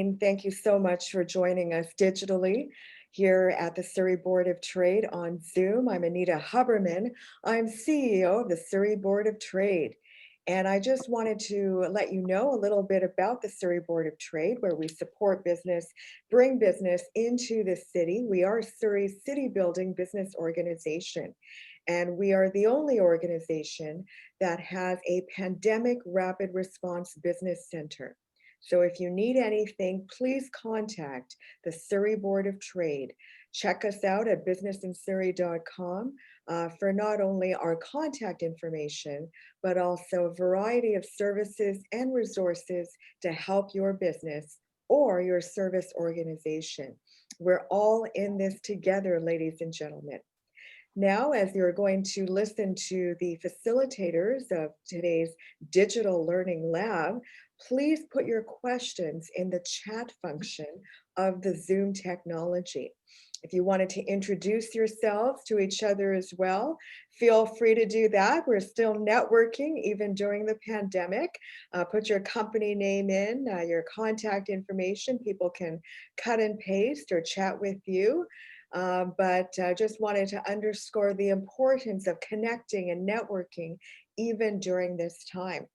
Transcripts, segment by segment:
Thank you so much for joining us digitally here at the Surrey Board of Trade on Zoom. I'm Anita Huberman. I'm CEO of the Surrey Board of Trade. And I just wanted to let you know a little bit about the Surrey Board of Trade, where we support business, bring business into the city. We are Surrey's city building business organization. And we are the only organization that has a pandemic rapid response business center. So if you need anything, please contact the Surrey Board of Trade. Check us out at businessinsurrey.com for not only our contact information, but also a variety of services and resources to help your business or your service organization. We're all in this together, ladies and gentlemen. Now, as you're going to listen to the facilitators of today's digital learning lab, please put your questions in the chat function of the Zoom technology. If you wanted to introduce yourselves to each other as well, feel free to do that. We're still networking even during the pandemic. Put your company name in, your contact information. People can cut and paste or chat with you. But just wanted to underscore the importance of connecting and networking even during this time.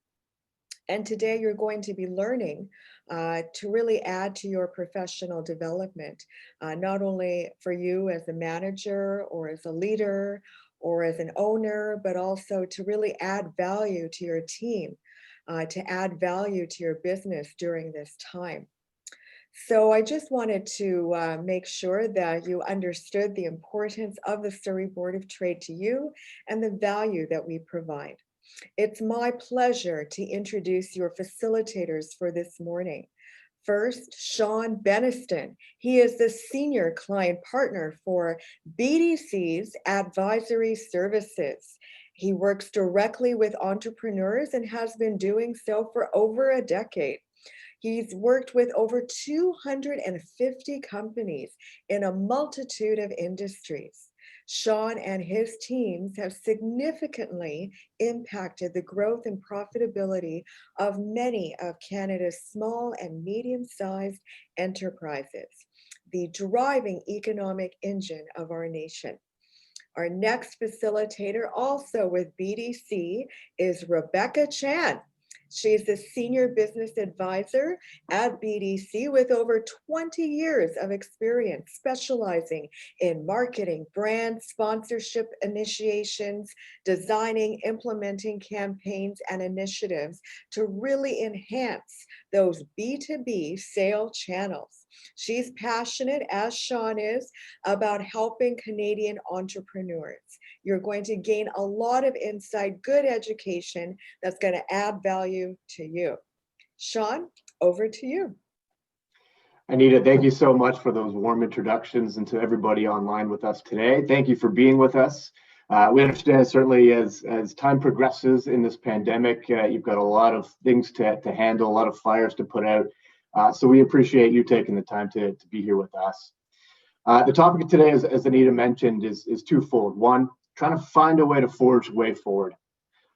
And today you're going to be learning to really add to your professional development, not only for you as a manager or as a leader or as an owner, but also to really add value to your team, to add value to your business during this time. So I just wanted to make sure that you understood the importance of the Surrey Board of Trade to you and the value that we provide. It's my pleasure to introduce your facilitators for this morning. First, Sean Beniston. He is the Senior Client Partner for BDC's Advisory Services. He works directly with entrepreneurs and has been doing so for over a decade. He's worked with over 250 companies in a multitude of industries. Sean and his teams have significantly impacted the growth and profitability of many of Canada's small and medium-sized enterprises, the driving economic engine of our nation. Our next facilitator, also with BDC, is Rebecca Chan. She's the Senior Business Advisor at BDC with over 20 years of experience specializing in marketing, brand sponsorship initiations, designing, implementing campaigns and initiatives to really enhance those B2B sale channels. She's passionate, as Sean is, about helping Canadian entrepreneurs. You're going to gain a lot of insight, good education that's going to add value to you. Sean, over to you. Anita, thank you so much for those warm introductions, and to everybody online with us today. Thank you for being with us. We understand certainly as time progresses in this pandemic, you've got a lot of things to handle, a lot of fires to put out. So we appreciate you taking the time to be here with us. The topic of today, as Anita mentioned, is twofold. One, trying to find a way to forge a way forward,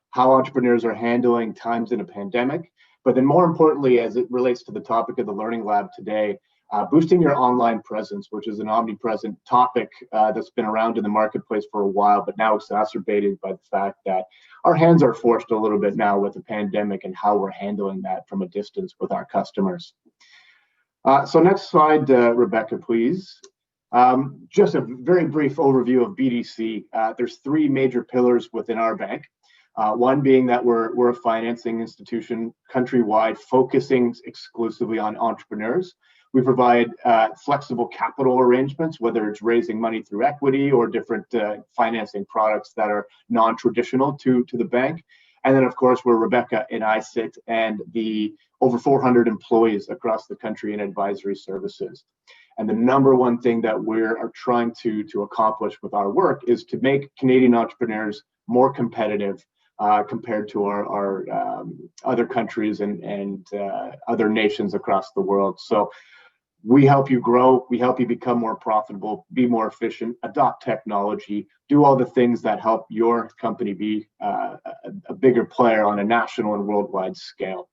how entrepreneurs are handling times in a pandemic, but then more importantly, as it relates to the topic of the Learning Lab today, boosting your online presence, which is an omnipresent topic that's been around in the marketplace for a while, but now exacerbated by the fact that our hands are forced a little bit now with the pandemic and how we're handling that from a distance with our customers. So next slide, Rebecca, please. Just a very brief overview of BDC. There's three major pillars within our bank. One being that we're a financing institution countrywide, focusing exclusively on entrepreneurs. We provide flexible capital arrangements, whether it's raising money through equity or different financing products that are non-traditional to the bank. And then, of course, where Rebecca and I sit, and the over 400 employees across the country in advisory services. And the number one thing that we're trying to accomplish with our work is to make Canadian entrepreneurs more competitive compared to our other countries and other nations across the world. So we help you grow, we help you become more profitable, be more efficient, adopt technology, do all the things that help your company be a bigger player on a national and worldwide scale.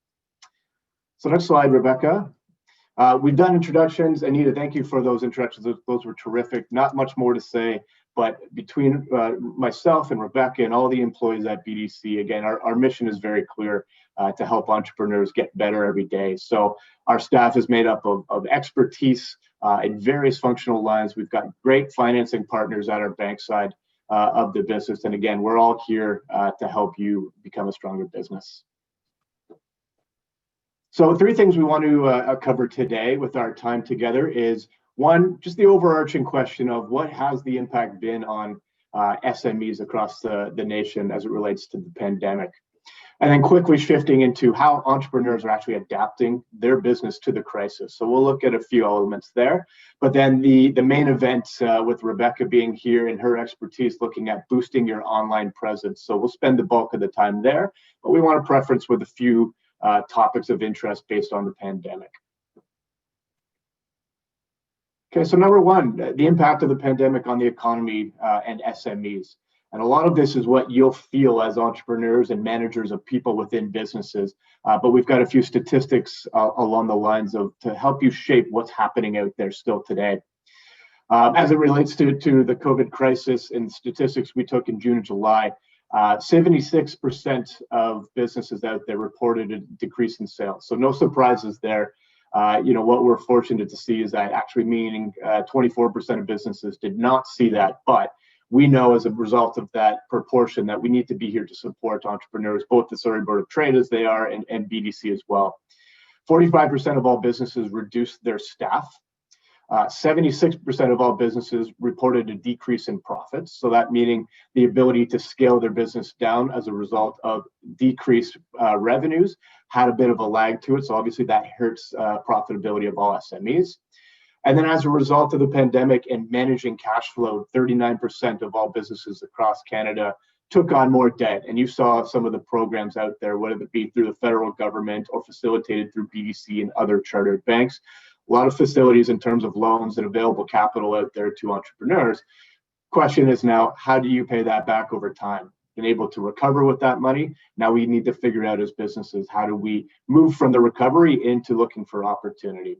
So next slide, Rebecca. We've done introductions. Anita, thank you for those introductions. Those were terrific. Not much more to say, but between myself and Rebecca and all the employees at BDC, again, our mission is very clear, to help entrepreneurs get better every day. So our staff is made up of expertise in various functional lines. We've got great financing partners at our bank side of the business. And again, we're all here to help you become a stronger business. So 3 things we want to cover today with our time together is, one, just the overarching question of what has the impact been on SMEs across the nation as it relates to the pandemic. And then quickly shifting into how entrepreneurs are actually adapting their business to the crisis. So we'll look at a few elements there, but then the main event with Rebecca being here and her expertise looking at boosting your online presence. So we'll spend the bulk of the time there, but we want to preference with a few topics of interest based on the pandemic. Okay, so number 1, the impact of the pandemic on the economy and SMEs. And a lot of this is what you'll feel as entrepreneurs and managers of people within businesses. But we've got a few statistics along the lines of to help you shape what's happening out there still today. As it relates to the COVID crisis and statistics we took in June and July, 76% of businesses out there reported a decrease in sales. So no surprises there. What we're fortunate to see is that actually meaning 24% of businesses did not see that, but we know as a result of that proportion that we need to be here to support entrepreneurs, both the Surrey Board of Trade as they are and BDC as well. 45% of all businesses reduced their staff. 76% of all businesses reported a decrease in profits. So that meaning the ability to scale their business down as a result of decreased revenues had a bit of a lag to it. So obviously that hurts profitability of all SMEs. And then as a result of the pandemic and managing cash flow, 39% of all businesses across Canada took on more debt. And you saw some of the programs out there, whether it be through the federal government or facilitated through BDC and other chartered banks. A lot of facilities in terms of loans and available capital out there to entrepreneurs. Question is now, how do you pay that back over time? Been able to recover with that money. Now we need to figure out as businesses, how do we move from the recovery into looking for opportunity?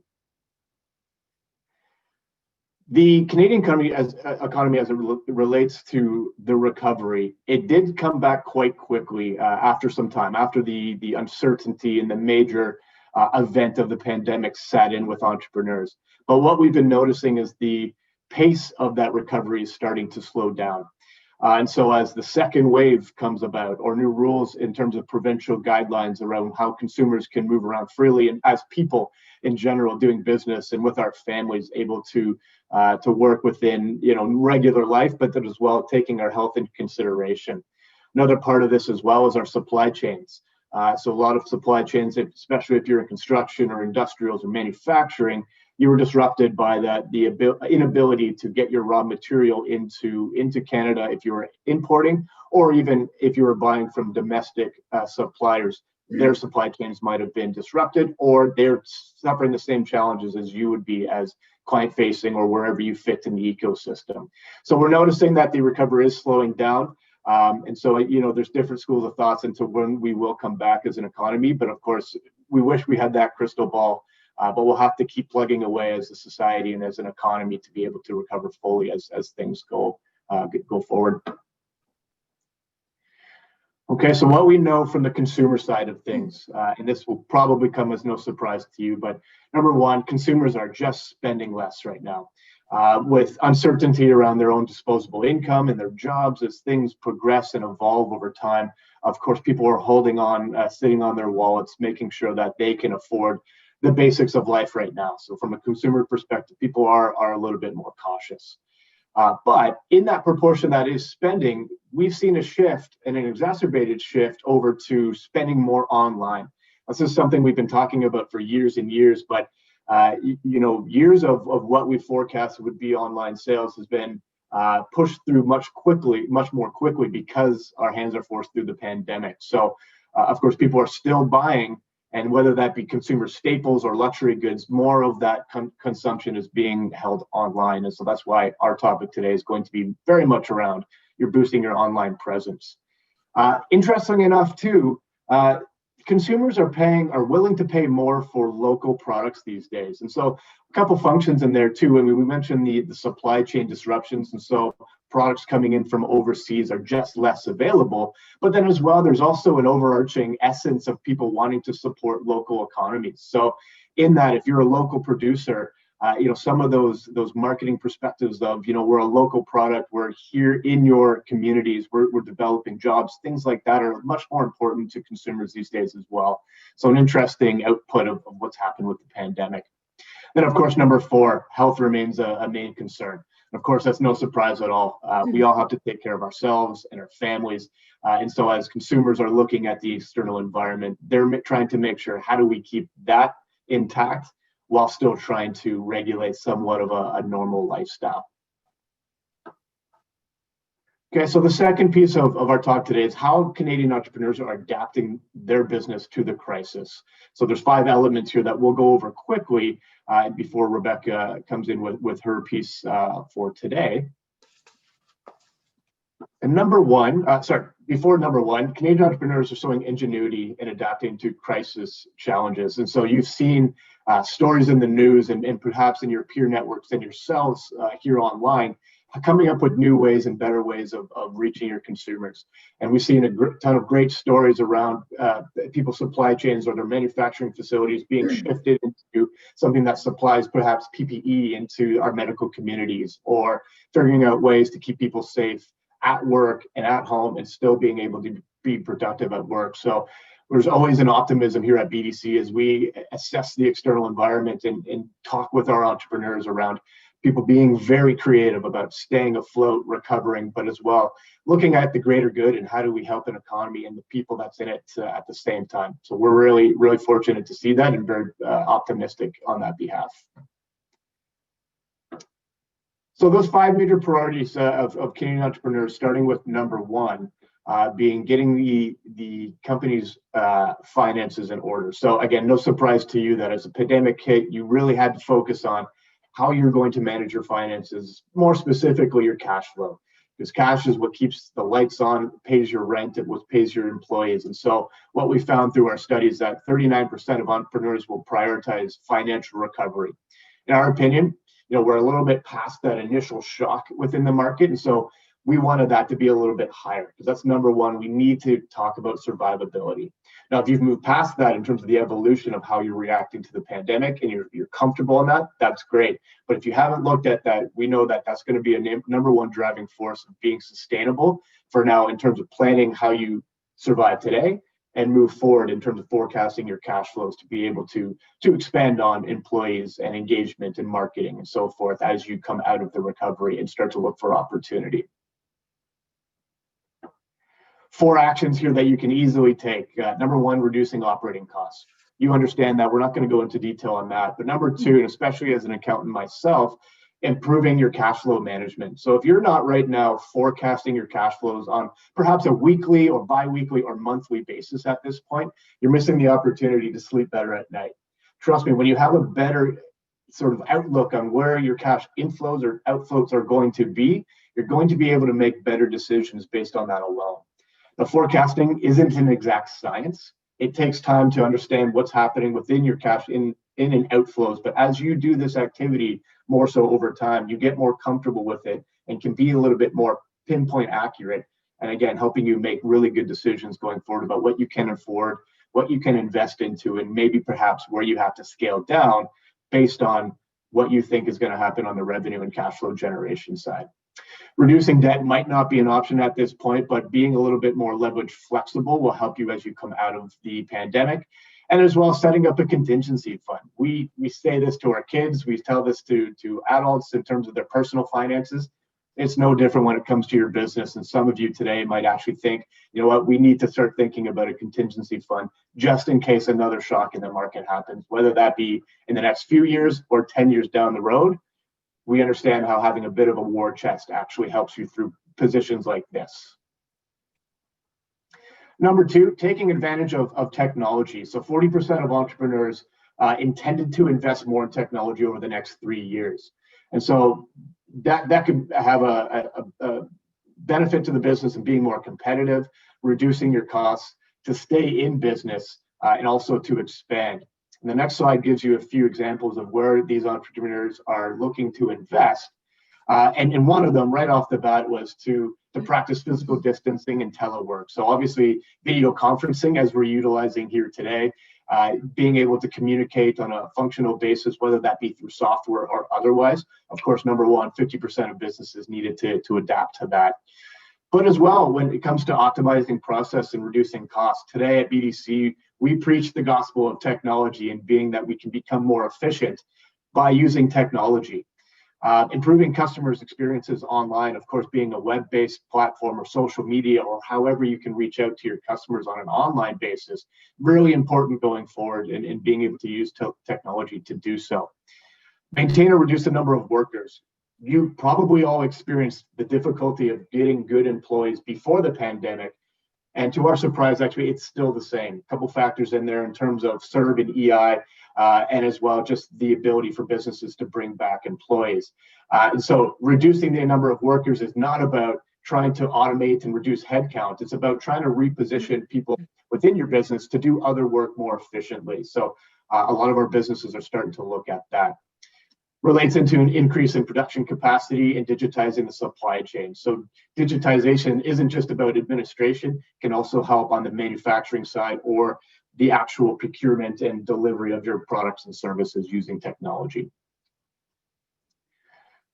The Canadian economy as it relates to the recovery, it did come back quite quickly after some time, after the uncertainty and the major event of the pandemic set in with entrepreneurs. But what we've been noticing is the pace of that recovery is starting to slow down. And so as the second wave comes about, or new rules in terms of provincial guidelines around how consumers can move around freely, and as people in general doing business and with our families able to work within regular life, but then as well taking our health into consideration. Another part of this as well is our supply chains. So a lot of supply chains, especially if you're in construction or industrials or manufacturing, you were disrupted by the inability to get your raw material into Canada if you were importing, or even if you were buying from domestic suppliers. Their supply chains might have been disrupted, or they're suffering the same challenges as you would be as client facing or wherever you fit in the ecosystem. So we're noticing that the recovery is slowing down. And so, there's different schools of thoughts into when we will come back as an economy. But of course, we wish we had that crystal ball, but we'll have to keep plugging away as a society and as an economy to be able to recover fully as things go forward. Okay, so what we know from the consumer side of things, and this will probably come as no surprise to you, but number 1, consumers are just spending less right now. With uncertainty around their own disposable income and their jobs as things progress and evolve over time. Of course, people are holding on, sitting on their wallets, making sure that they can afford the basics of life right now. So from a consumer perspective, people are a little bit more cautious. But in that proportion that is spending, we've seen a shift and an exacerbated shift over to spending more online. This is something we've been talking about for years and years, but years of what we forecasted would be online sales has been pushed through much more quickly because our hands are forced through the pandemic. So, of course, people are still buying, and whether that be consumer staples or luxury goods, more of that consumption is being held online. And so that's why our topic today is going to be very much around boosting your online presence. Interesting enough, too, consumers are willing to pay more for local products these days. And so a couple functions in there too. I mean, we mentioned the supply chain disruptions. And so products coming in from overseas are just less available. But then as well, there's also an overarching essence of people wanting to support local economies. So in that, if you're a local producer, some of those marketing perspectives of, we're a local product, we're here in your communities, we're developing jobs, things like that are much more important to consumers these days as well. So an interesting output of what's happened with the pandemic. Then, of course, number 4, health remains a main concern. Of course, that's no surprise at all. We all have to take care of ourselves and our families. And so as consumers are looking at the external environment, they're trying to make sure, how do we keep that intact while still trying to regulate somewhat of a normal lifestyle. Okay, so the second piece of our talk today is how Canadian entrepreneurs are adapting their business to the crisis. So there's 5 elements here that we'll go over quickly before Rebecca comes in with her piece for today. And before number 1, Canadian entrepreneurs are showing ingenuity in adapting to crisis challenges. And so you've seen stories in the news and perhaps in your peer networks and yourselves here online, coming up with new ways and better ways of reaching your consumers. And we've seen a ton of great stories around people's supply chains or their manufacturing facilities being shifted into something that supplies perhaps PPE into our medical communities, or figuring out ways to keep people safe at work and at home and still being able to be productive at work. So there's always an optimism here at BDC as we assess the external environment and talk with our entrepreneurs around people being very creative about staying afloat, recovering, but as well looking at the greater good and how do we help an economy and the people that's in it at the same time. So we're really, really fortunate to see that and very optimistic on that behalf. So those 5 major priorities of Canadian entrepreneurs, starting with number 1, being getting the company's finances in order. So again, no surprise to you that as a pandemic hit, you really had to focus on how you're going to manage your finances, more specifically your cash flow, because cash is what keeps the lights on, pays your rent, and what pays your employees. And so what we found through our studies that 39% of entrepreneurs will prioritize financial recovery. In our opinion, we're a little bit past that initial shock within the market. And so we wanted that to be a little bit higher, because that's number 1. We need to talk about survivability. Now, if you've moved past that in terms of the evolution of how you're reacting to the pandemic and you're comfortable in that, that's great. But if you haven't looked at that, we know that that's going to be a number 1 driving force of being sustainable for now in terms of planning how you survive today and move forward in terms of forecasting your cash flows to be able to expand on employees and engagement and marketing and so forth as you come out of the recovery and start to look for opportunity. 4 actions here that you can easily take. Number 1, reducing operating costs. You understand that. We're not going to go into detail on that. But number 2, and especially as an accountant myself, improving your cash flow management. So if you're not right now forecasting your cash flows on perhaps a weekly or bi-weekly or monthly basis at this point, you're missing the opportunity to sleep better at night. Trust me, when you have a better sort of outlook on where your cash inflows or outflows are going to be, you're going to be able to make better decisions based on that alone. The forecasting isn't an exact science. It takes time to understand what's happening within your cash in and outflows. But as you do this activity more so over time, you get more comfortable with it and can be a little bit more pinpoint accurate. And again, helping you make really good decisions going forward about what you can afford, what you can invest into, and maybe perhaps where you have to scale down based on what you think is going to happen on the revenue and cash flow generation side. Reducing debt might not be an option at this point, but being a little bit more leverage flexible will help you as you come out of the pandemic. And as well, setting up a contingency fund. We say this to our kids, we tell this to adults in terms of their personal finances. It's no different when it comes to your business. And some of you today might actually think, you know what, we need to start thinking about a contingency fund just in case another shock in the market happens, whether that be in the next few years or 10 years down the road. We understand how having a bit of a war chest actually helps you through positions like this. Number 2, taking advantage of technology. So 40% of entrepreneurs intended to invest more in technology over the next 3 years. And so that could have a benefit to the business and being more competitive, reducing your costs to stay in business and also to expand. And the next slide gives you a few examples of where these entrepreneurs are looking to invest. And one of them right off the bat was to practice physical distancing and telework. So obviously video conferencing, as we're utilizing here today, being able to communicate on a functional basis, whether that be through software or otherwise. Of course, number one, 50% of businesses needed to adapt to that. But as well, when it comes to optimizing process and reducing costs, today at BDC, we preach the gospel of technology and being that we can become more efficient by using technology. Improving customers' experiences online, of course, being a web-based platform or social media or however you can reach out to your customers on an online basis, really important going forward and being able to use technology to do so. Maintain or reduce the number of workers. You probably all experienced the difficulty of getting good employees before the pandemic. And to our surprise, actually, it's still the same. A couple factors in there in terms of CERB and EI, and as well just the ability for businesses to bring back employees. And so reducing the number of workers is not about trying to automate and reduce headcount. It's about trying to reposition people within your business to do other work more efficiently. So a lot of our businesses are starting to look at that. Relates into an increase in production capacity and digitizing the supply chain. So digitization isn't just about administration, it can also help on the manufacturing side or the actual procurement and delivery of your products and services using technology.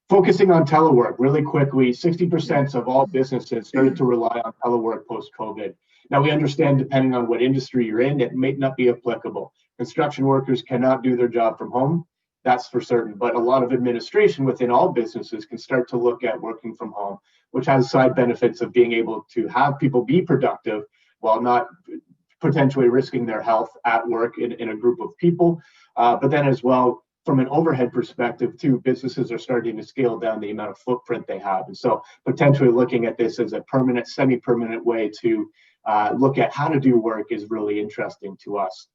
Focusing on telework really quickly, 60% of all businesses started to rely on telework post-COVID. Now we understand depending on what industry you're in, it may not be applicable. Construction workers cannot do their job from home. That's for certain, but a lot of administration within all businesses can start to look at working from home, which has side benefits of being able to have people be productive while not potentially risking their health at work in a group of people. But then as well, from an overhead perspective too, businesses are starting to scale down the amount of footprint they have. And so potentially looking at this as a permanent, semi-permanent way to look at how to do work is really interesting to us.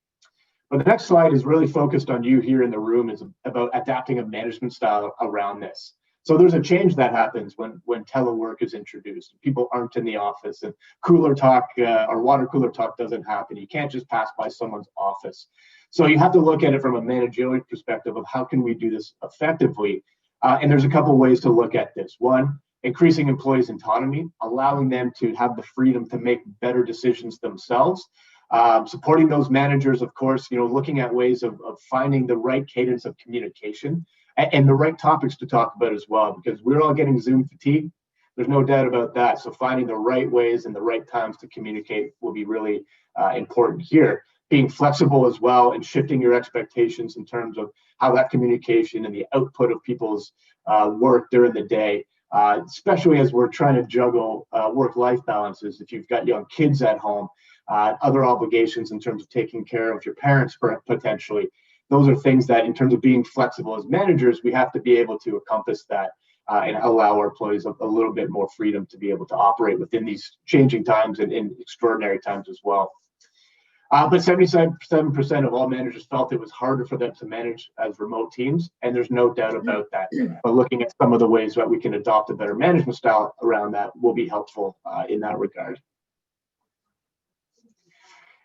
But the next slide is really focused on you here in the room, is about adapting a management style around this. So there's a change that happens when telework is introduced. People aren't in the office and cooler talk or water cooler talk doesn't happen. You can't just pass by someone's office. So you have to look at it from a managerial perspective of how can we do this effectively. And there's a couple ways to look at this. One, increasing employees' autonomy, allowing them to have the freedom to make better decisions themselves. Supporting those managers, of course, looking at ways of finding the right cadence of communication and the right topics to talk about as well, because we're all getting Zoom fatigue. There's no doubt about that. So finding the right ways and the right times to communicate will be really important here. Being flexible as well and shifting your expectations in terms of how that communication and the output of people's work during the day, especially as we're trying to juggle work-life balances. If you've got young kids at home, other obligations in terms of taking care of your parents potentially. Those are things that in terms of being flexible as managers, we have to be able to encompass that and allow our employees a little bit more freedom to be able to operate within these changing times and in extraordinary times as well. But 77% of all managers felt it was harder for them to manage as remote teams, and there's no doubt about that. But looking at some of the ways that we can adopt a better management style around that will be helpful in that regard.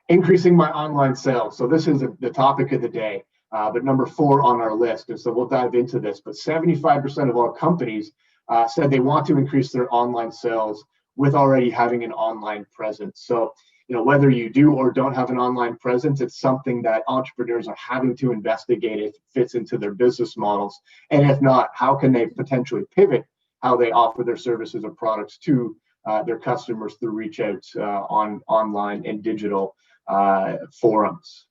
Increasing my online sales. So this is the topic of the day, but number 4 on our list. And so we'll dive into this, but 75% of all companies said they want to increase their online sales with already having an online presence. So, whether you do or don't have an online presence, it's something that entrepreneurs are having to investigate if it fits into their business models. And if not, how can they potentially pivot how they offer their services or products to their customers through reach outs on online and digital forums.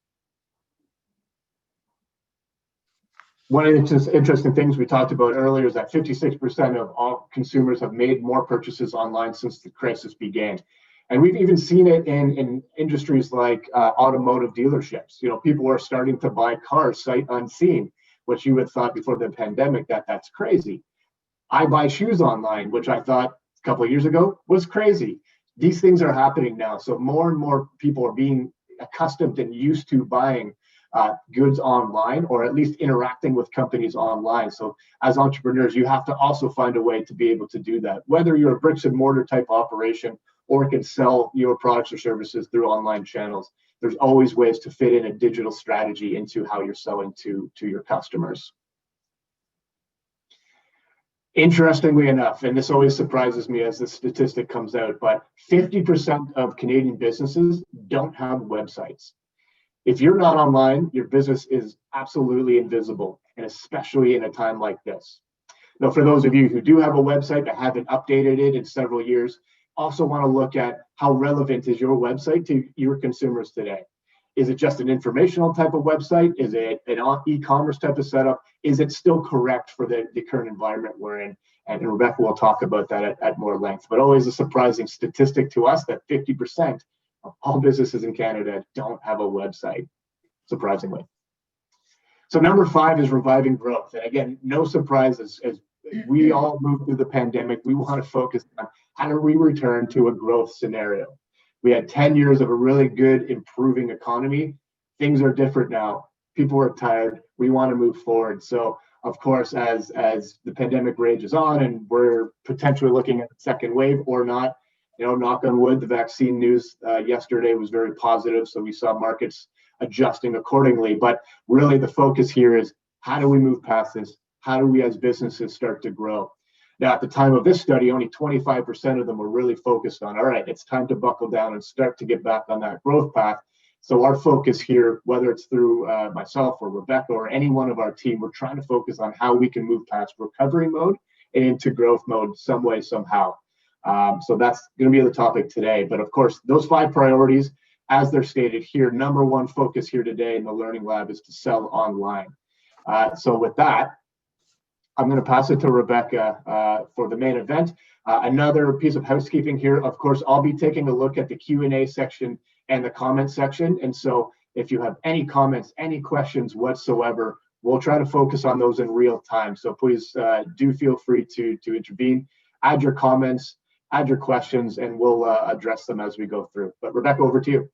One of the interesting things we talked about earlier is that 56% of all consumers have made more purchases online since the crisis began. And we've even seen it in industries like automotive dealerships. People are starting to buy cars sight unseen, which you would thought before the pandemic that's crazy. I buy shoes online, which I thought a couple of years ago was crazy. These things are happening now. So more and more people are being accustomed and used to buying goods online, or at least interacting with companies online. So as entrepreneurs, you have to also find a way to be able to do that, whether you're a bricks and mortar type operation or can sell your products or services through online channels. there's always ways to fit in a digital strategy into how you're selling to your customers. Interestingly enough, and this always surprises me as the statistic comes out, but 50% of Canadian businesses don't have websites. If you're not online, your business is absolutely invisible, and especially in a time like this. Now, for those of you who do have a website but haven't updated it in several years, also want to look at how relevant is your website to your consumers today. Is it just an informational type of website? Is it an e-commerce type of setup? Is it still correct for the current environment we're in? And Rebecca will talk about that at more length. But always a surprising statistic to us that 50% of all businesses in Canada don't have a website, surprisingly. So number 5 is reviving growth. And again, no surprises as we all move through the pandemic. We want to focus on how do we return to a growth scenario. We had 10 years of a really good improving economy. Things are different now. People are tired. We want to move forward. So of course, as the pandemic rages on and we're potentially looking at the second wave or not, knock on wood, the vaccine news yesterday was very positive. So we saw markets adjusting accordingly. But really the focus here is how do we move past this? How do we as businesses start to grow? Now, at the time of this study, only 25% of them were really focused on, all right, it's time to buckle down and start to get back on that growth path. So our focus here, whether it's through myself or Rebecca or any one of our team, we're trying to focus on how we can move past recovery mode and into growth mode some way, somehow. So that's going to be the topic today. But of course, those 5 priorities, as they're stated here, number 1 focus here today in the Learning Lab is to sell online. So with that, I'm going to pass it to Rebecca for the main event. Another piece of housekeeping here, of course, I'll be taking a look at the Q&A section and the comment section. And so if you have any comments, any questions whatsoever, we'll try to focus on those in real time. So please do feel free to intervene, add your comments, add your questions, and we'll address them as we go through. But Rebecca, over to you.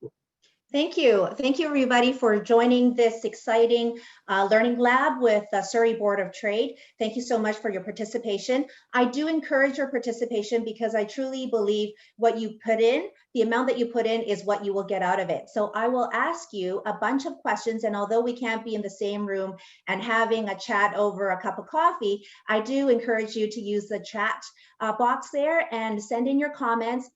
Thank you. Thank you, everybody, for joining this exciting learning lab with the Surrey Board of Trade. Thank you so much for your participation. I do encourage your participation because I truly believe what you put in, the amount that you put in is what you will get out of it. So I will ask you a bunch of questions, and although we can't be in the same room and having a chat over a cup of coffee, I do encourage you to use the chat box there and send in your comments.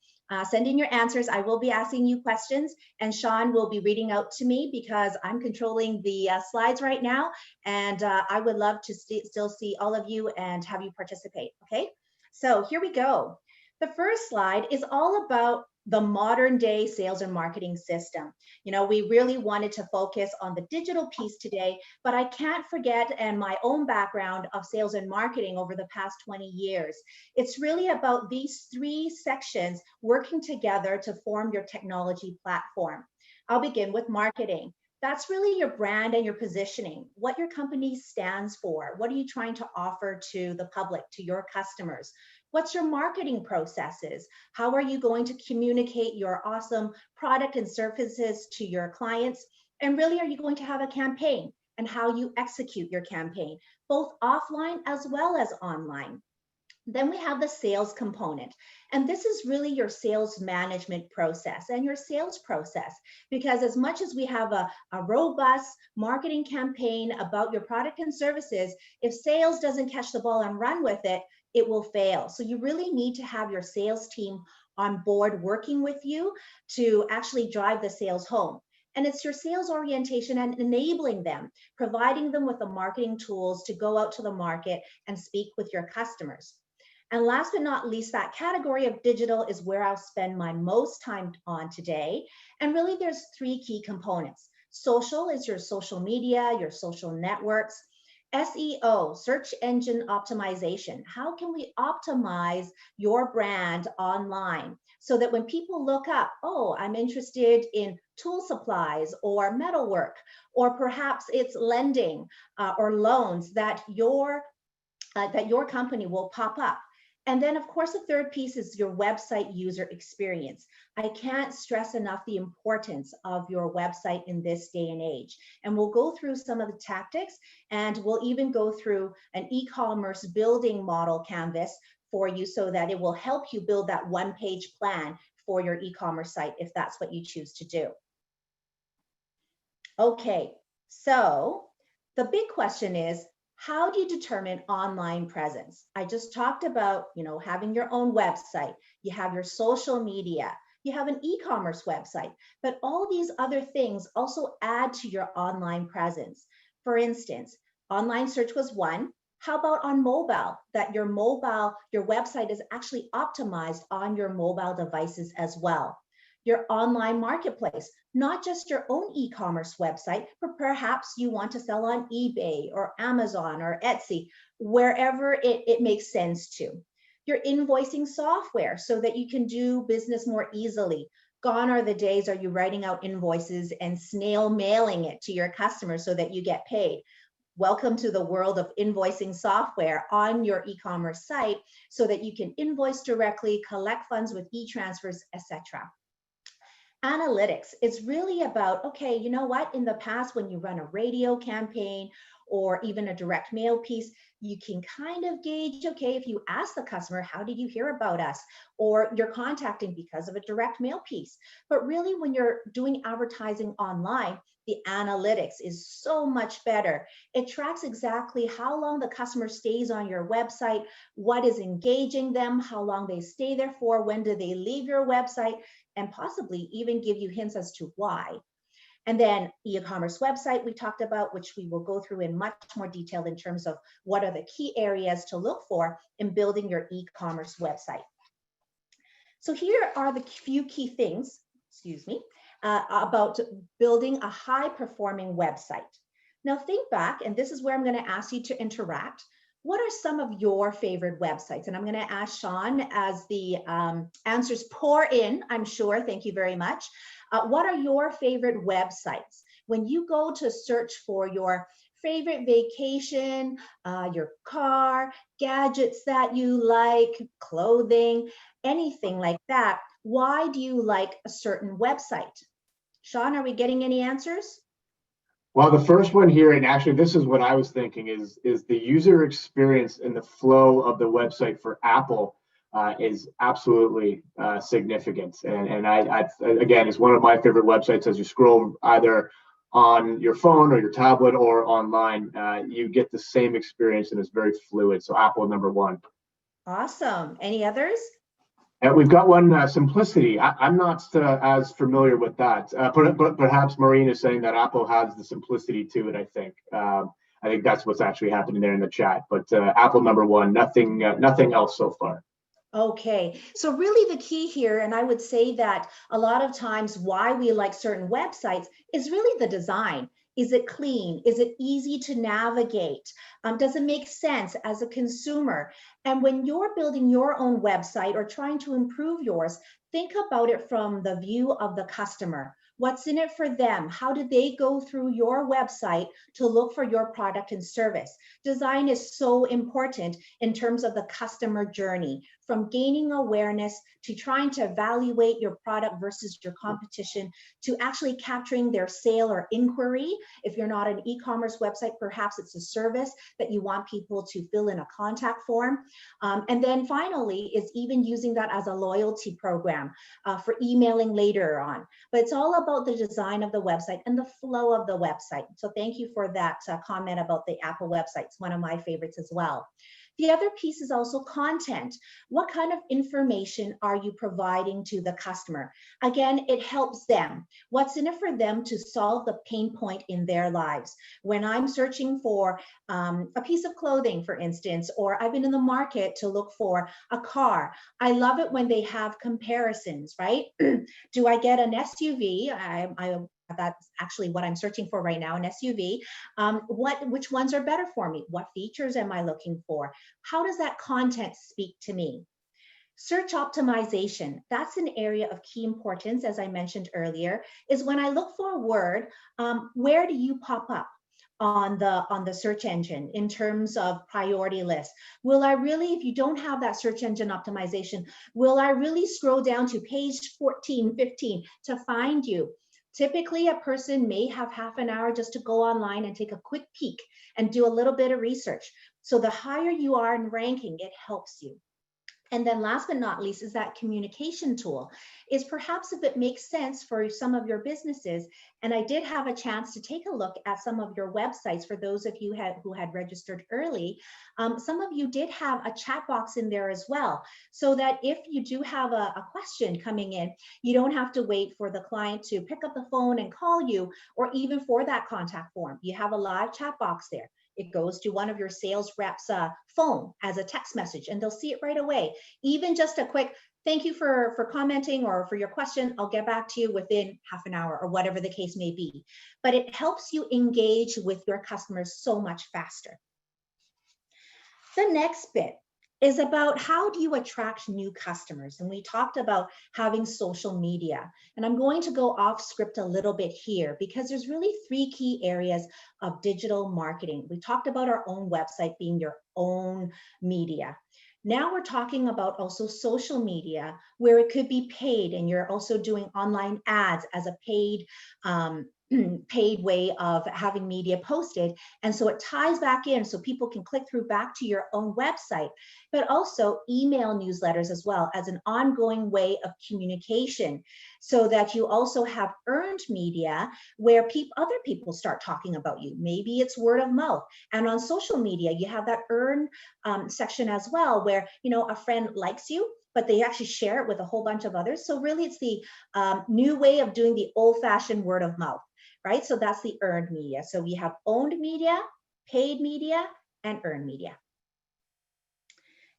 Send in your answers. I will be asking you questions, and Sean will be reading out to me because I'm controlling the slides right now, and I would love to still see all of you and have you participate, okay? So here we go. The first slide is all about the modern day sales and marketing system. We really wanted to focus on the digital piece today, but I can't forget and my own background of sales and marketing over the past 20 years. It's really about these 3 sections working together to form your technology platform. I'll begin with marketing. That's really your brand and your positioning, what your company stands for. What are you trying to offer to the public, to your customers? What's your marketing processes? How are you going to communicate your awesome product and services to your clients? And really, are you going to have a campaign and how you execute your campaign, both offline as well as online? Then we have the sales component. And this is really your sales management process and your sales process, because as much as we have a robust marketing campaign about your product and services, if sales doesn't catch the ball and run with it, it will fail. So you really need to have your sales team on board working with you to actually drive the sales home. And it's your sales orientation and enabling them, providing them with the marketing tools to go out to the market and speak with your customers. And last but not least, that category of digital is where I'll spend my most time on today. And really there's 3 key components. Social is your social media, your social networks. SEO, search engine optimization. How can we optimize your brand online so that when people look up, oh, I'm interested in tool supplies or metalwork, or perhaps it's lending or loans, that your company will pop up. And then, of course, the third piece is your website user experience. I can't stress enough the importance of your website in this day and age. And we'll go through some of the tactics, and we'll even go through an e-commerce building model canvas for you so that it will help you build that 1-page plan for your e-commerce site if that's what you choose to do. Okay, so the big question is, how do you determine online presence? I just talked about, having your own website, you have your social media, you have an e-commerce website, but all these other things also add to your online presence. For instance, online search was one. How about on mobile? That your website is actually optimized on your mobile devices as well. Your online marketplace, not just your own e-commerce website, but perhaps you want to sell on eBay or Amazon or Etsy, wherever it makes sense to. Your invoicing software so that you can do business more easily. Gone are the days are you writing out invoices and snail mailing it to your customers so that you get paid. Welcome to the world of invoicing software on your e-commerce site so that you can invoice directly, collect funds with e-transfers, etc. Analytics is really about, okay, you know what? In the past, when you run a radio campaign or even a direct mail piece, you can kind of gauge, okay, if you ask the customer, how did you hear about us? Or you're contacting because of a direct mail piece. But really, when you're doing advertising online, the analytics is so much better. It tracks exactly how long the customer stays on your website, what is engaging them, how long they stay there for, when do they leave your website, and possibly even give you hints as to why. And then e-commerce website we talked about, which we will go through in much more detail in terms of what are the key areas to look for in building your e-commerce website. So here are the few key things, about building a high-performing website. Now think back, and this is where I'm going to ask you to interact. What are some of your favorite websites? And I'm going to ask Sean as the answers pour in, I'm sure. Thank you very much. What are your favorite websites? When you go to search for your favorite vacation, your car, gadgets that you like, clothing, anything like that, why do you like a certain website? Sean, are we getting any answers? Well, the first one here, and actually this is what I was thinking, is the user experience and the flow of the website for Apple is absolutely significant. And I again, it's one of my favorite websites. As you scroll either on your phone or your tablet or online, you get the same experience and it's very fluid. So Apple #1. Awesome. Any others? And we've got one, simplicity. I'm not as familiar with that, but perhaps Maureen is saying that Apple has the simplicity to it. I think that's what's actually happening there in the chat. But Apple #1, nothing else so far. Okay, so really the key here, and I would say that a lot of times why we like certain websites is really the design. Is it clean? Is it easy to navigate? Does it make sense as a consumer? And when you're building your own website or trying to improve yours, think about it from the view of the customer. What's in it for them? How do they go through your website to look for your product and service? Design is so important in terms of the customer journey, from gaining awareness to trying to evaluate your product versus your competition, to actually capturing their sale or inquiry. If you're not an e-commerce website, perhaps it's a service that you want people to fill in a contact form. And then finally is even using that as a loyalty program for emailing later on. But it's all about the design of the website and the flow of the website. So thank you for that comment about the Apple website. It's one of my favorites as well. The other piece is also content. What kind of information are you providing to the customer? Again, it helps them. What's in it for them to solve the pain point in their lives? When I'm searching for a piece of clothing, for instance, or I've been in the market to look for a car, I love it when they have comparisons, right? Do I get an SUV? That's actually what I'm searching for right now, an SUV. Which ones are better for me? What features am I looking for? How does that content speak to me? Search optimization, that's an area of key importance, as I mentioned earlier, is when I look for a word, where do you pop up on the search engine in terms of priority list? Will I really, if you don't have that search engine optimization, will I really scroll down to page 14, 15 to find you? Typically, a person may have half an hour just to go online and take a quick peek and do a little bit of research. So the higher you are in ranking, it helps you. And then last but not least is that communication tool is perhaps if it makes sense for some of your businesses. And I did have a chance to take a look at some of your websites for those of you who had registered early. Some of you did have a chat box in there as well, so that if you do have a question coming in, you don't have to wait for the client to pick up the phone and call you, or even for that contact form. You have a live chat box there. It goes to one of your sales reps' phone as a text message, and they'll see it right away. Even just a quick thank you for commenting or for your question. I'll get back to you within half an hour or whatever the case may be. But it helps you engage with your customers so much faster. The next bit is about how do you attract new customers? And we talked about having social media. And I'm going to go off script a little bit here because there's really 3 key areas of digital marketing. We talked about our own website being your own media. Now we're talking about also social media where it could be paid, and you're also doing online ads as a paid paid way of having media posted. And so it ties back in so people can click through back to your own website, but also email newsletters as well as an ongoing way of communication, so that you also have earned media where other people start talking about you. Maybe it's word of mouth. And on social media, you have that earn section as well, where a friend likes you, but they actually share it with a whole bunch of others. So really it's the new way of doing the old-fashioned word of mouth, right? So that's the earned media. So we have owned media, paid media, and earned media.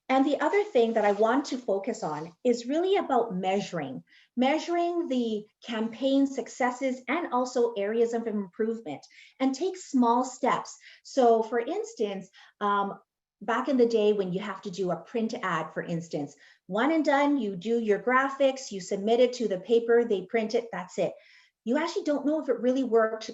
And the other thing that I want to focus on is really about measuring the campaign successes and also areas of improvement, and take small steps. So for instance, back in the day when you have to do a print ad, for instance, one and done, you do your graphics, you submit it to the paper, they print it, that's it. You actually don't know if it really worked,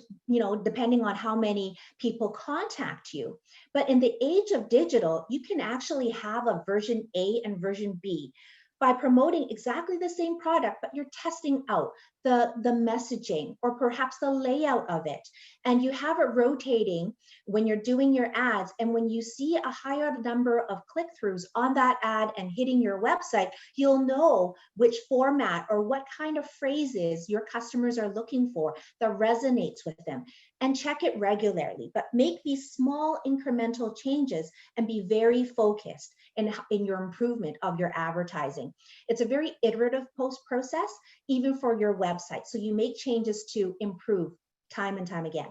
depending on how many people contact you. But in the age of digital, you can actually have a version A and version B by promoting exactly the same product, but you're testing out the messaging or perhaps the layout of it. And you have it rotating when you're doing your ads. And when you see a higher number of click-throughs on that ad and hitting your website, you'll know which format or what kind of phrases your customers are looking for that resonates with them. And check it regularly, but make these small incremental changes and be very focused in your improvement of your advertising. It's a very iterative process, even for your website. So you make changes to improve time and time again.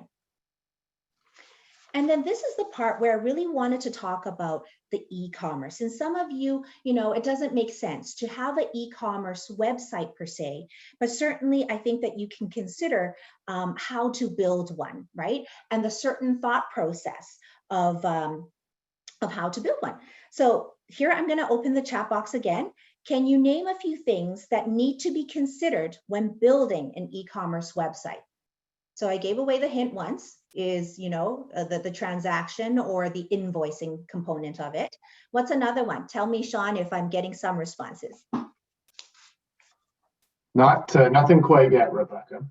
And then this is the part where I really wanted to talk about the e-commerce. And some of you, it doesn't make sense to have an e-commerce website per se, but certainly I think that you can consider how to build one, right? And the certain thought process of how to build one. So here I'm going to open the chat box again. Can you name a few things that need to be considered when building an e-commerce website? So I gave away the hint once, is the transaction or the invoicing component of it. What's another one? Tell me, Sean, if I'm getting some responses. Nothing quite yet, Rebecca.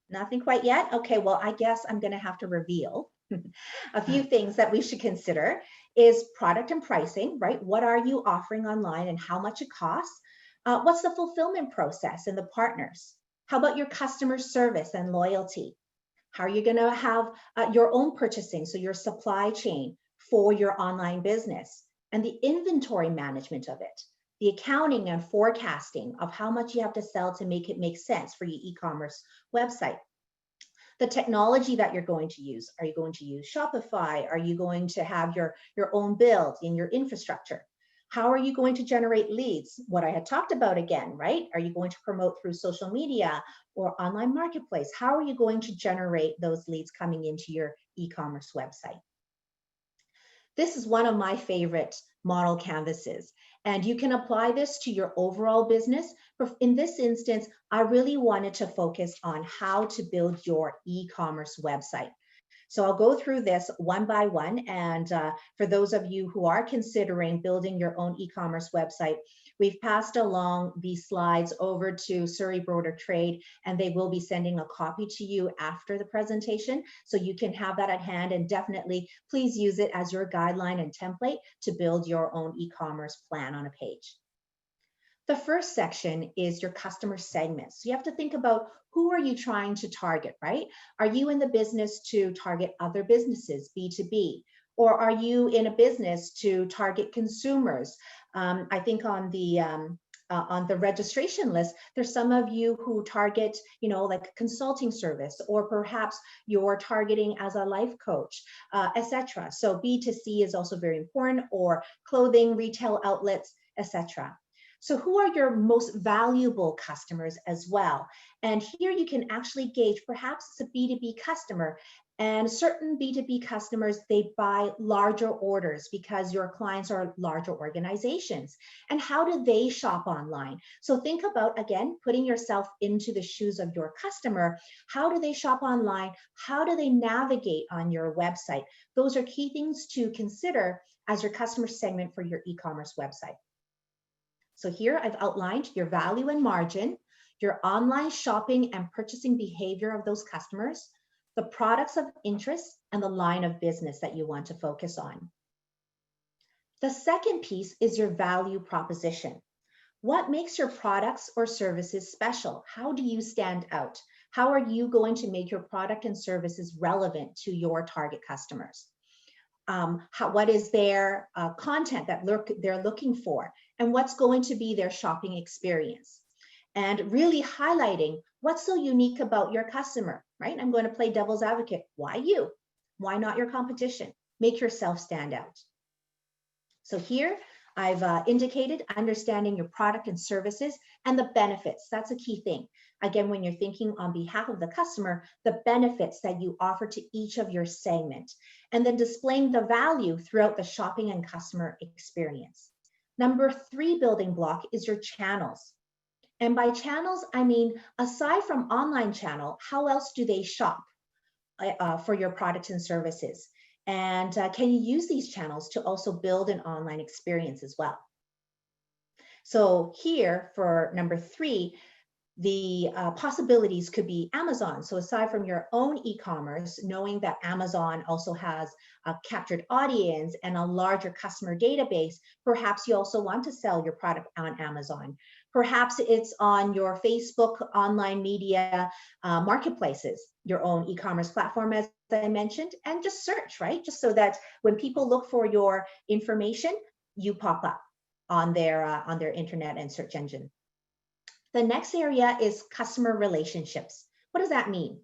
Nothing quite yet? Okay, well, I guess I'm going to have to reveal a few things that we should consider is product and pricing, right? What are you offering online and how much it costs? What's the fulfillment process and the partners? How about your customer service and loyalty? How are you going to have your own purchasing, so your supply chain for your online business, and the inventory management of it, the accounting and forecasting of how much you have to sell to make it make sense for your e-commerce website. The technology that you're going to use. Are you going to use Shopify? Are you going to have your own build in your infrastructure? How are you going to generate leads? What I had talked about again, right? Are you going to promote through social media or online marketplace? How are you going to generate those leads coming into your e-commerce website? This is one of my favorite model canvases, and you can apply this to your overall business. But in this instance, I really wanted to focus on how to build your e-commerce website. So I'll go through this one by one. And for those of you who are considering building your own e-commerce website, we've passed along these slides over to Surrey Board of Trade, and they will be sending a copy to you after the presentation. So you can have that at hand, and definitely please use it as your guideline and template to build your own e-commerce plan on a page. The first section is your customer segments. So you have to think about, who are you trying to target, right? Are you in the business to target other businesses, B2B? Or are you in a business to target consumers? I think on the registration list, there's some of you who target, like a consulting service, or perhaps you're targeting as a life coach, etc. So B2C is also very important, or clothing, retail outlets, etc. So who are your most valuable customers as well? And here you can actually gauge, perhaps it's a B2B customer, and certain B2B customers, they buy larger orders because your clients are larger organizations. And how do they shop online? So think about, again, putting yourself into the shoes of your customer. How do they shop online? How do they navigate on your website? Those are key things to consider as your customer segment for your e-commerce website. So here I've outlined your value and margin, your online shopping and purchasing behavior of those customers, the products of interest, and the line of business that you want to focus on. The second piece is your value proposition. What makes your products or services special? How do you stand out? How are you going to make your product and services relevant to your target customers? What is their content that they're looking for, and what's going to be their shopping experience, and really highlighting what's so unique about your customer, right? I'm going to play devil's advocate. Why you? Why not your competition? Make yourself stand out. So here I've indicated understanding your product and services and the benefits. That's a key thing. Again, when you're thinking on behalf of the customer, the benefits that you offer to each of your segment, and then displaying the value throughout the shopping and customer experience. Number 3 building block is your channels. And by channels, I mean, aside from online channel, how else do they shop for your products and services? And can you use these channels to also build an online experience as well? So here for number 3, the possibilities could be Amazon. So aside from your own e-commerce, knowing that Amazon also has a captured audience and a larger customer database, perhaps you also want to sell your product on Amazon. Perhaps it's on your Facebook online media marketplaces, your own e-commerce platform, as I mentioned, and just search, right? Just so that when people look for your information, you pop up on their internet and search engine. The next area is customer relationships. What does that mean?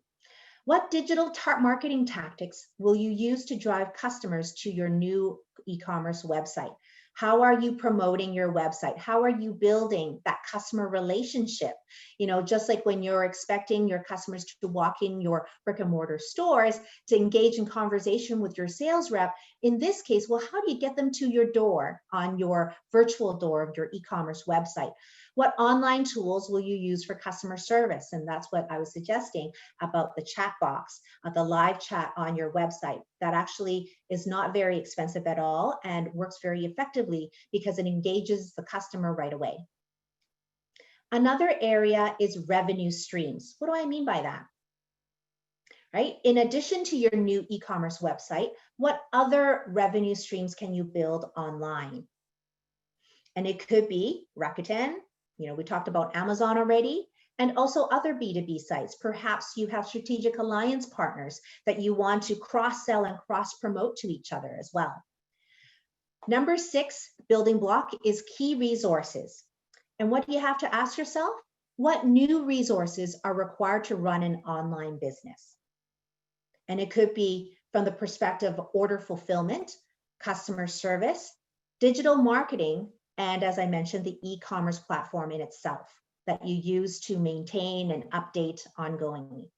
What digital marketing tactics will you use to drive customers to your new e-commerce website? How are you promoting your website? How are you building that customer relationship? Just like when you're expecting your customers to walk in your brick and mortar stores to engage in conversation with your sales rep, in this case, well, how do you get them to your door on your virtual door of your e-commerce website? What online tools will you use for customer service? And that's what I was suggesting about the chat box, the live chat on your website. That actually is not very expensive at all and works very effectively because it engages the customer right away. Another area is revenue streams. What do I mean by that? Right? In addition to your new e-commerce website, what other revenue streams can you build online? And it could be Rakuten. We talked about Amazon already, and also other B2B sites. Perhaps you have strategic alliance partners that you want to cross-sell and cross-promote to each other as well. Number 6 building block is key resources. And what do you have to ask yourself? What new resources are required to run an online business? And it could be from the perspective of order fulfillment, customer service, digital marketing, and as I mentioned, the e-commerce platform in itself that you use to maintain and update ongoingly.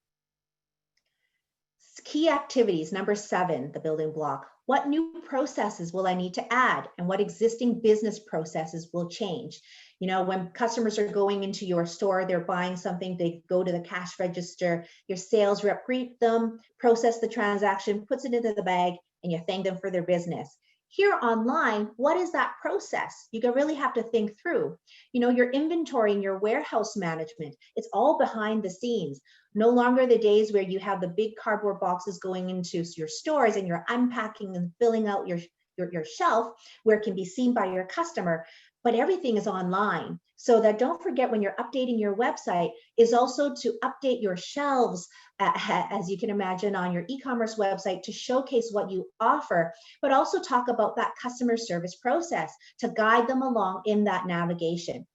Key activities, number 7, the building block. What new processes will I need to add, and what existing business processes will change? When customers are going into your store, they're buying something, they go to the cash register, your sales rep greet them, process the transaction, puts it into the bag, and you thank them for their business. Here online, what is that process? You really have to think through. Your inventory and your warehouse management, it's all behind the scenes. No longer the days where you have the big cardboard boxes going into your stores and you're unpacking and filling out your your shelf where it can be seen by your customer, but everything is online. So that don't forget when you're updating your website is also to update your shelves, as you can imagine, on your e-commerce website to showcase what you offer, but also talk about that customer service process to guide them along in that navigation.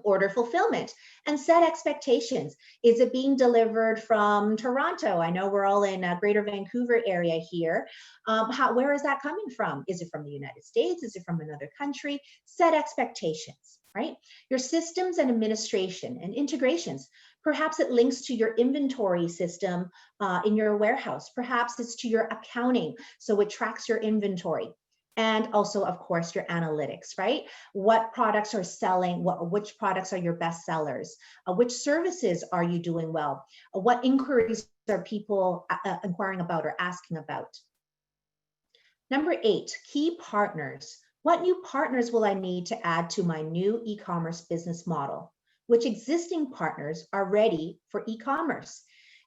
Order fulfillment and set expectations. Is it being delivered from Toronto? I know we're all in a greater Vancouver area here. Where is that coming from? Is it from the United States? Is it from another country? Set expectations, right? Your systems and administration and integrations. Perhaps it links to your inventory system in your warehouse. Perhaps it's to your accounting, so it tracks your inventory. And also, of course, your analytics, right? What products are selling? Which products are your best sellers? Which services are you doing well? What inquiries are people inquiring about or asking about? Number 8, key partners. What new partners will I need to add to my new e-commerce business model? Which existing partners are ready for e-commerce?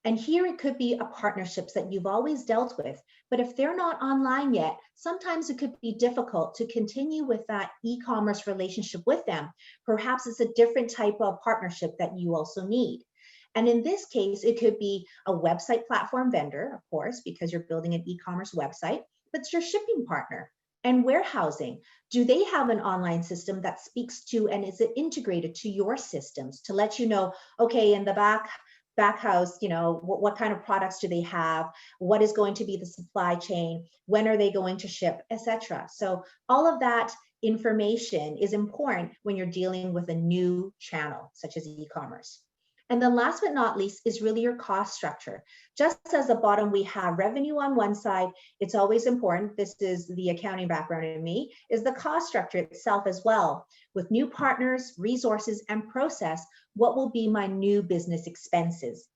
And here it could be a partnerships that you've always dealt with, but if they're not online yet, sometimes it could be difficult to continue with that e-commerce relationship with them. Perhaps it's a different type of partnership that you also need. And in this case, it could be a website platform vendor, of course, because you're building an e-commerce website, but it's your shipping partner. And warehousing, do they have an online system that speaks to and is it integrated to your systems to let you know, okay, in the back house, you know, what kind of products do they have? What is going to be the supply chain? When are they going to ship, etc. So all of that information is important when you're dealing with a new channel, such as e-commerce. And then last but not least is really your cost structure. Just as the bottom, we have revenue on one side, it's always important, this is the accounting background in me, is the cost structure itself as well. With new partners, resources, and process, what will be my new business expenses?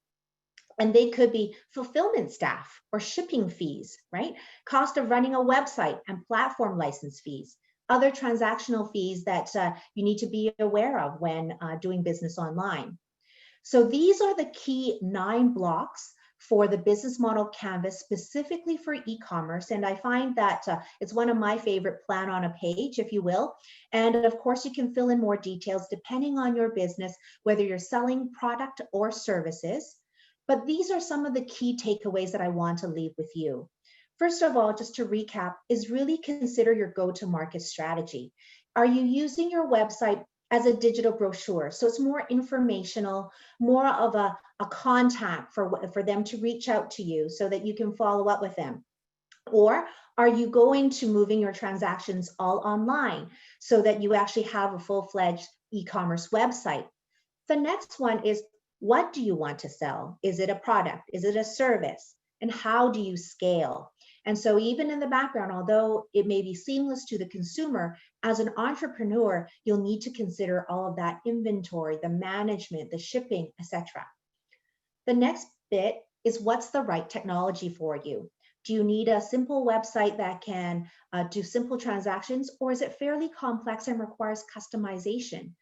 And they could be fulfillment staff or shipping fees, right? Cost of running a website and platform license fees, other transactional fees that you need to be aware of when doing business online. So these are the key 9 blocks for the business model canvas specifically for e-commerce. And I find that it's one of my favorite plan on a page, if you will. And of course, you can fill in more details depending on your business, whether you're selling product or services. But these are some of the key takeaways that I want to leave with you. First of all, just to recap, is really consider your go-to-market strategy. Are you using your website as a digital brochure? So it's more informational, more of a contact for them to reach out to you so that you can follow up with them. Or are you going to moving your transactions all online so that you actually have a full-fledged e-commerce website? The next one is, what do you want to sell? Is it a product? Is it a service? And how do you scale? And so even in the background, although it may be seamless to the consumer, as an entrepreneur, you'll need to consider all of that inventory, the management, the shipping, etc. The next bit is, what's the right technology for you? Do you need a simple website that can do simple transactions, or is it fairly complex and requires customization?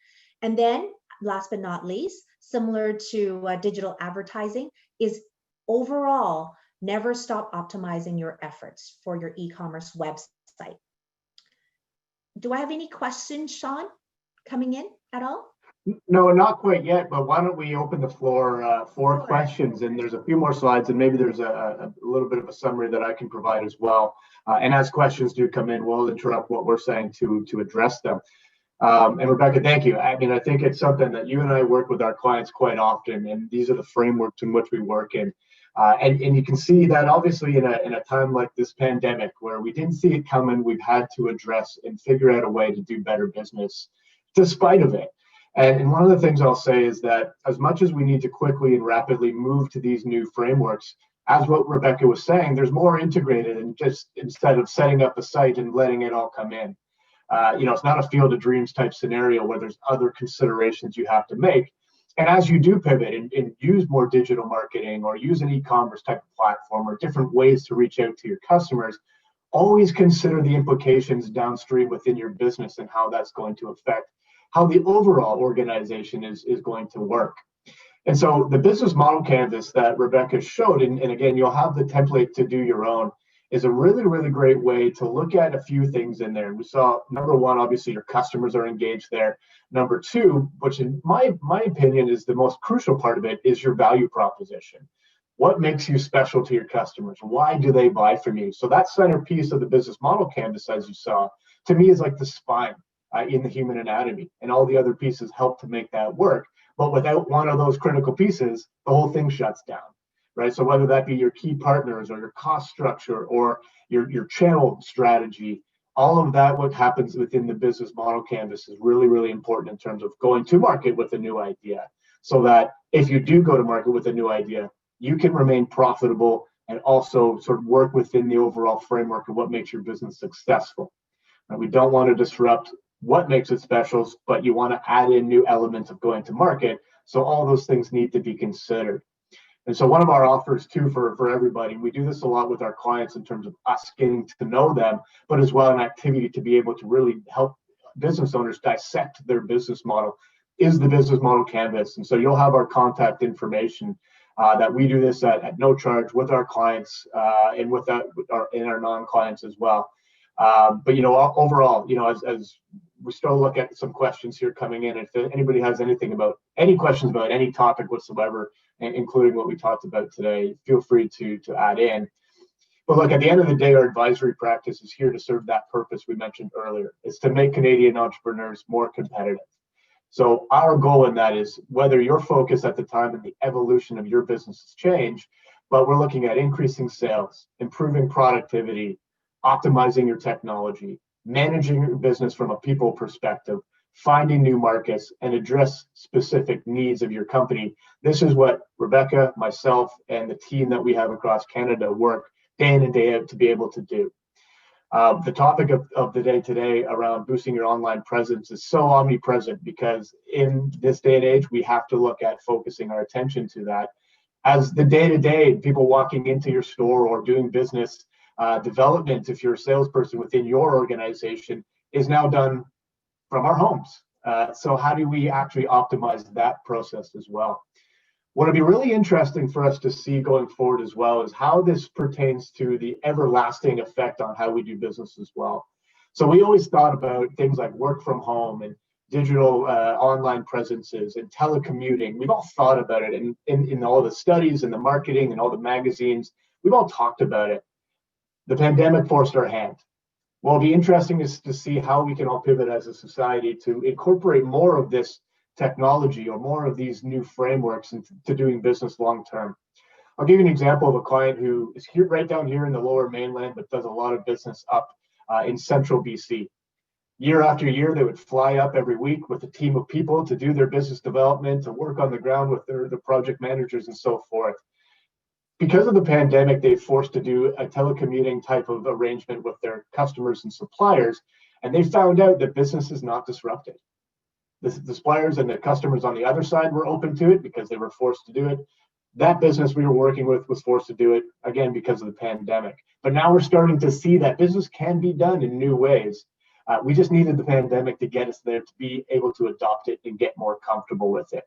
And then last but not least, similar to digital advertising, is overall, never stop optimizing your efforts for your e-commerce website. Do I have any questions, Sean, coming in at all? No, not quite yet, but why don't we open the floor for questions? And there's a few more slides, and maybe there's a little bit of a summary that I can provide as well. And as questions do come in, we'll interrupt what we're saying to address them. And Rebecca, thank you. I mean, I think it's something that you and I work with our clients quite often, and these are the frameworks in which we work in. And you can see that obviously in a time like this pandemic, where we didn't see it coming, we've had to address and figure out a way to do better business despite of it. And one of the things I'll say is that as much as we need to quickly and rapidly move to these new frameworks, as what Rebecca was saying, there's more integrated, and just instead of setting up a site and letting it all come in. It's not a field of dreams type scenario where there's other considerations you have to make. And as you do pivot and use more digital marketing or use an e-commerce type of platform or different ways to reach out to your customers, always consider the implications downstream within your business and how that's going to affect how the overall organization is going to work. And so the business model canvas that Rebecca showed, and again, you'll have the template to do your own, is a really, really great way to look at a few things in there. We saw, number one, obviously your customers are engaged there. Number two, which in my opinion is the most crucial part of it, is your value proposition. What makes you special to your customers? Why do they buy from you? So that centerpiece of the business model canvas, as you saw, to me is like the spine in the human anatomy, and all the other pieces help to make that work. But without one of those critical pieces, the whole thing shuts down, right? So whether that be your key partners or your cost structure or your channel strategy, all of that, what happens within the business model canvas is really, really important in terms of going to market with a new idea. So that if you do go to market with a new idea, you can remain profitable and also sort of work within the overall framework of what makes your business successful. And we don't want to disrupt what makes it special, but you want to add in new elements of going to market. So all those things need to be considered. And so one of our offers too for everybody, we do this a lot with our clients in terms of us getting to know them, but as well an activity to be able to really help business owners dissect their business model, is the business model canvas. And so you'll have our contact information that we do this at no charge with our clients and with our non-clients as well. But overall, as we still look at some questions here coming in, if anybody has any questions about any topic whatsoever, including what we talked about today, feel free to add in. But look, at the end of the day, our advisory practice is here to serve that purpose we mentioned earlier. It's to make Canadian entrepreneurs more competitive. So our goal in that is, whether your focus at the time and the evolution of your business has changed, but we're looking at increasing sales, improving productivity, optimizing your technology, managing your business from a people perspective, finding new markets, and address specific needs of your company. This is what Rebecca, myself, and the team that we have across Canada work day in and day out to be able to do. The topic of the day today around boosting your online presence is so omnipresent, because in this day and age, we have to look at focusing our attention to that. As the day-to-day people walking into your store or doing business development, if you're a salesperson within your organization, is now done from our homes. So how do we actually optimize that process as well? What'll be really interesting for us to see going forward as well is how this pertains to the everlasting effect on how we do business as well. So we always thought about things like work from home and digital online presences and telecommuting. We've all thought about it in all the studies and the marketing and all the magazines. We've all talked about it. The pandemic forced our hand. Well, it'll be interesting to see how we can all pivot as a society to incorporate more of this technology or more of these new frameworks into doing business long term. I'll give you an example of a client who is here, right down here in the Lower Mainland, but does a lot of business up in central BC. Year after year, they would fly up every week with a team of people to do their business development, to work on the ground with their project managers and so forth. Because of the pandemic, they're forced to do a telecommuting type of arrangement with their customers and suppliers, and they found out that business is not disrupted. The suppliers and the customers on the other side were open to it because they were forced to do it. That business we were working with was forced to do it, again, because of the pandemic. But now we're starting to see that business can be done in new ways. We just needed the pandemic to get us there to be able to adopt it and get more comfortable with it.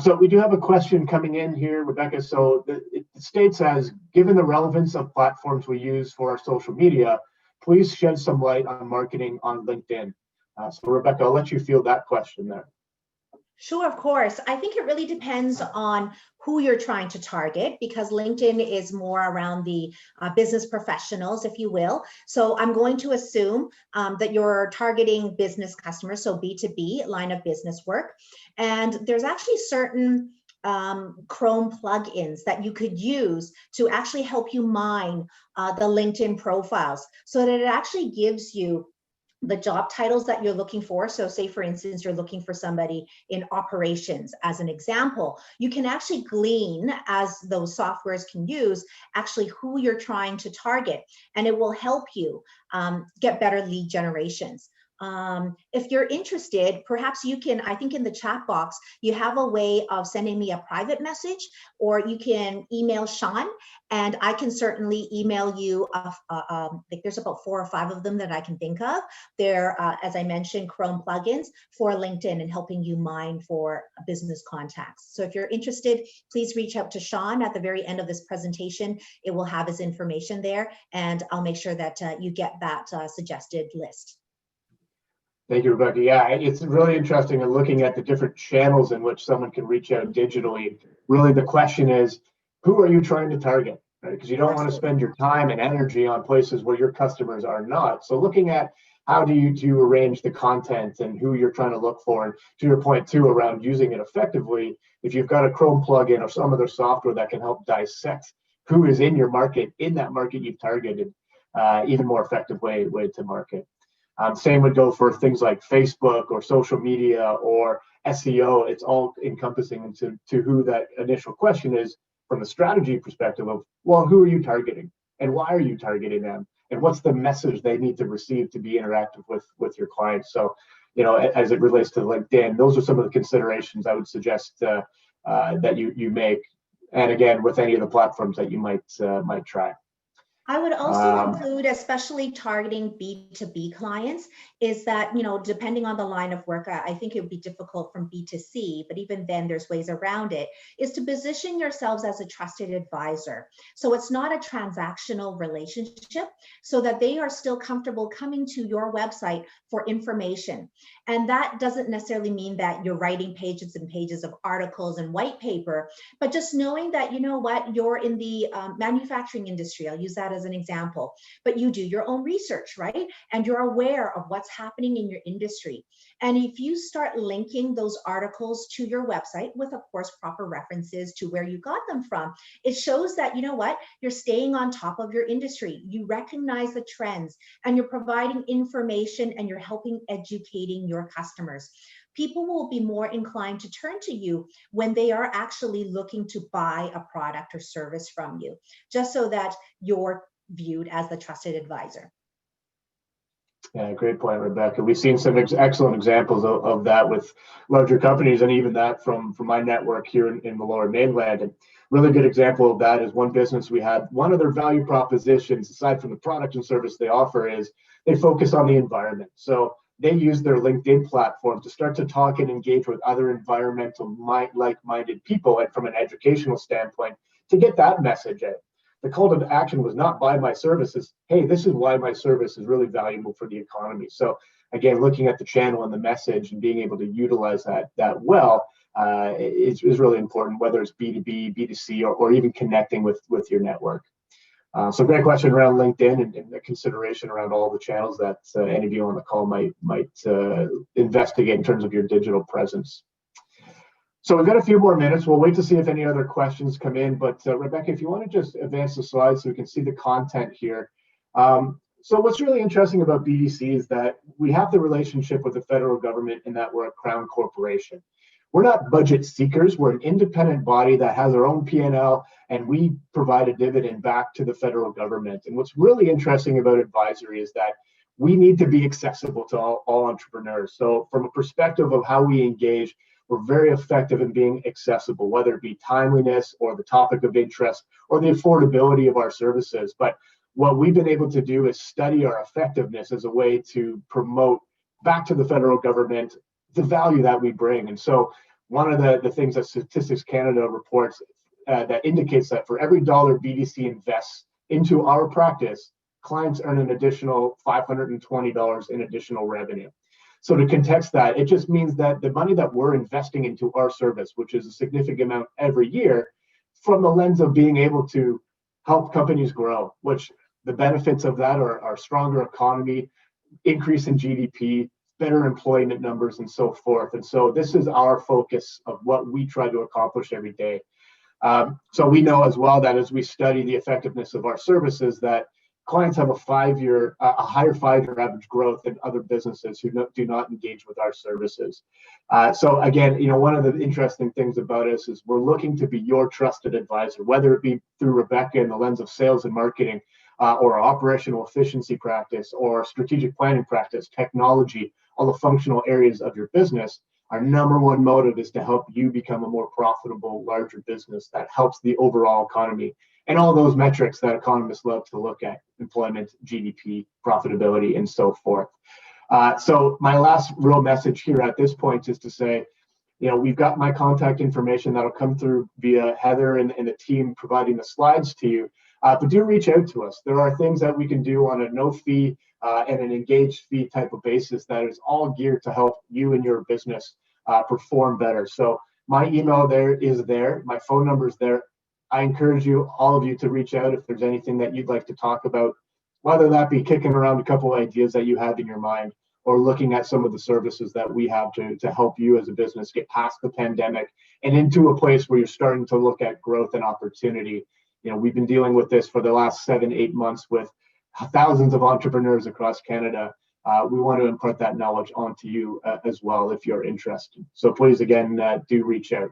So we do have a question coming in here, Rebecca. So it states as, given the relevance of platforms we use for our social media, please shed some light on marketing on LinkedIn. So Rebecca, I'll let you field that question there. Sure, of course. I think it really depends on who you're trying to target, because LinkedIn is more around the business professionals, if you will. So I'm going to assume that you're targeting business customers, so B2B, line of business work. And there's actually certain Chrome plugins that you could use to actually help you mine the LinkedIn profiles, so that it actually gives you the job titles that you're looking for. So say, for instance, you're looking for somebody in operations, as an example. You can actually glean, as those softwares can use, actually who you're trying to target, and it will help you get better lead generations. If you're interested, perhaps you can, I think in the chat box, you have a way of sending me a private message, or you can email Sean, and I can certainly email you. Like there's about 4 or 5 of them that I can think of. They're, as I mentioned, Chrome plugins for LinkedIn and helping you mine for business contacts. So if you're interested, please reach out to Sean at the very end of this presentation. It will have his information there, and I'll make sure that you get that suggested list. Thank you, Rebecca. Yeah, it's really interesting in looking at the different channels in which someone can reach out digitally. Really, the question is, who are you trying to target? Right? Because you don't want to spend your time and energy on places where your customers are not. So looking at how do you arrange the content and who you're trying to look for, and to your point too around using it effectively, if you've got a Chrome plugin or some other software that can help dissect who is in your market, in that market you've targeted, even more effective way to market. Same would go for things like Facebook or social media or SEO. It's all encompassing into who that initial question is from a strategy perspective of, well, who are you targeting and why are you targeting them? And what's the message they need to receive to be interactive with your clients? So, you know, as it relates to LinkedIn, those are some of the considerations I would suggest that you make. And again, with any of the platforms that you might try. I would also include, especially targeting B2B clients, is that, you know, depending on the line of work, I think it would be difficult from B2C, but even then there's ways around it, is to position yourselves as a trusted advisor. So it's not a transactional relationship, so that they are still comfortable coming to your website for information. And that doesn't necessarily mean that you're writing pages and pages of articles and white paper, but just knowing that, you know what, you're in the manufacturing industry. I'll use that as an example, but you do your own research, right? And you're aware of what's happening in your industry. And if you start linking those articles to your website with, of course, proper references to where you got them from, it shows that, you know what, you're staying on top of your industry. You recognize the trends and you're providing information and you're helping educating your customers. People will be more inclined to turn to you when they are actually looking to buy a product or service from you, just so that you're viewed as the trusted advisor. Yeah, great point, Rebecca. We've seen some excellent examples of that with larger companies, and even that from my network here in the Lower Mainland. And really good example of that is one business we had. One of their value propositions, aside from the product and service they offer, is they focus on the environment. So they use their LinkedIn platform to start to talk and engage with other environmental like-minded people, and from an educational standpoint, to get that message out. The call to action was not buy my services. Hey, this is why my service is really valuable for the economy. So again, looking at the channel and the message and being able to utilize that well is really important, whether it's B2B, B2C, or even connecting with your network. So great question around LinkedIn and the consideration around all the channels that any of you on the call might investigate in terms of your digital presence. So we've got a few more minutes. We'll wait to see if any other questions come in. But Rebecca, if you want to just advance the slides so we can see the content here. So what's really interesting about BDC is that we have the relationship with the federal government in that we're a crown corporation. We're not budget seekers. We're an independent body that has our own P&L, and we provide a dividend back to the federal government. And what's really interesting about advisory is that we need to be accessible to all entrepreneurs. So from a perspective of how we engage, we're very effective in being accessible, whether it be timeliness or the topic of interest or the affordability of our services. But what we've been able to do is study our effectiveness as a way to promote back to the federal government the value that we bring. And so one of the things that Statistics Canada reports that indicates that for every dollar BDC invests into our practice, clients earn an additional $520 in additional revenue. So to context that, it just means that the money that we're investing into our service, which is a significant amount every year, from the lens of being able to help companies grow, which the benefits of that are stronger economy, increase in GDP, better employment numbers, and so forth. And so this is our focus of what we try to accomplish every day. So we know as well that as we study the effectiveness of our services, that clients have a higher 5-year average growth than other businesses who do not engage with our services. So again, one of the interesting things about us is we're looking to be your trusted advisor, whether it be through Rebecca in the lens of sales and marketing, or operational efficiency practice, or strategic planning practice, technology, all the functional areas of your business, our number one motive is to help you become a more profitable, larger business that helps the overall economy and all those metrics that economists love to look at: employment, GDP, profitability, and so forth. So my last real message here at this point is to say, we've got my contact information that'll come through via Heather and the team providing the slides to you. But do reach out to us. There are things that we can do on a no fee and an engaged fee type of basis that is all geared to help you and your business perform better. So my email is there. My phone number is there. I encourage all of you to reach out if there's anything that you'd like to talk about, whether that be kicking around a couple of ideas that you have in your mind, or looking at some of the services that we have to help you as a business get past the pandemic and into a place where you're starting to look at growth and opportunity. We've been dealing with this for the last 7-8 months with thousands of entrepreneurs across Canada. We want to impart that knowledge onto you as well if you're interested. So please, again, do reach out.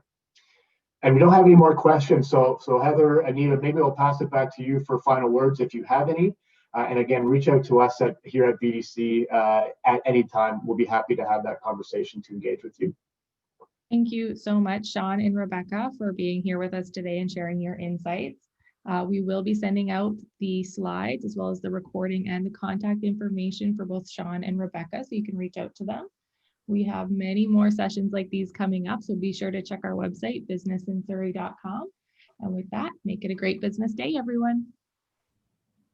And we don't have any more questions. So Heather, Anita, maybe I'll pass it back to you for final words if you have any. And again, reach out to us here at BDC at any time. We'll be happy to have that conversation to engage with you. Thank you so much, Sean and Rebecca, for being here with us today and sharing your insights. We will be sending out the slides as well as the recording and the contact information for both Sean and Rebecca, so you can reach out to them. We have many more sessions like these coming up, so be sure to check our website, businessinsurrey.com. And with that, make it a great business day, everyone.